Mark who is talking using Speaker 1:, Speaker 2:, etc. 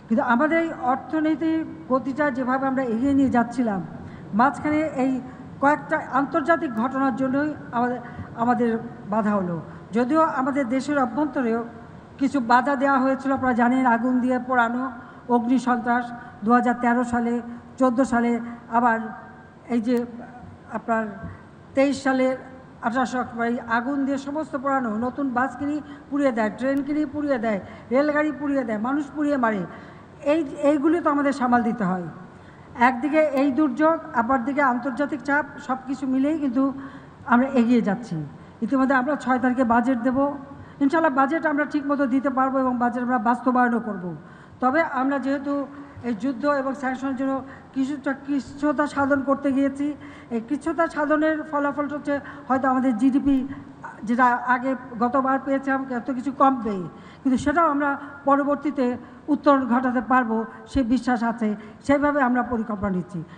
Speaker 1: কিন্তু আমাদের এই অর্থনীতির গতিটা যেভাবে আমরা এগিয়ে নিয়ে যাচ্ছিলাম, মাঝখানে এই কয়েকটা আন্তর্জাতিক ঘটনার জন্যই আমাদের বাধা হলো। যদিও আমাদের দেশের অভ্যন্তরেও কিছু বাধা দেওয়া হয়েছিল, আপনারা জানেন, আগুন দিয়ে পোড়ানো, অগ্নি সন্ত্রাস 2013 সালে, 14 সালে, আবার এই যে আপনার 23 সালের 18 অক্টোবর আগুন দিয়ে সমস্ত পোড়ানো, নতুন বাস কিনে পুড়িয়ে দেয়, ট্রেন কিনে পুড়িয়ে দেয়, রেলগাড়ি পুড়িয়ে দেয়, মানুষ পুড়িয়ে মারে। এইগুলি তো আমাদের সামাল দিতে হয়। একদিকে এই দুর্যোগ, অপরদিকে আন্তর্জাতিক চাপ, সব কিছু মিলেই কিন্তু আমরা এগিয়ে যাচ্ছি। ইতিমধ্যে আমরা 6 তারিখে বাজেট দেব। ইনশাআল্লাহ বাজেট আমরা ঠিকমতো দিতে পারবো এবং বাজেট আমরা বাস্তবায়নও করব। তবে আমরা যেহেতু এই যুদ্ধ এবং স্যাংশনের জন্য কিছুটা সাধন করতে গিয়েছি, এই কিছুটা সাধনের ফলাফলটা হচ্ছে হয়তো আমাদের জিডিপি যেটা আগে গতবার পেয়েছিলাম এত কিছু কমবে, কিন্তু সেটাও আমরা পরবর্তীতে উত্তরণ ঘটাতে পারবো সে বিশ্বাস আছে। সেভাবে আমরা পরিকল্পনা নিচ্ছি।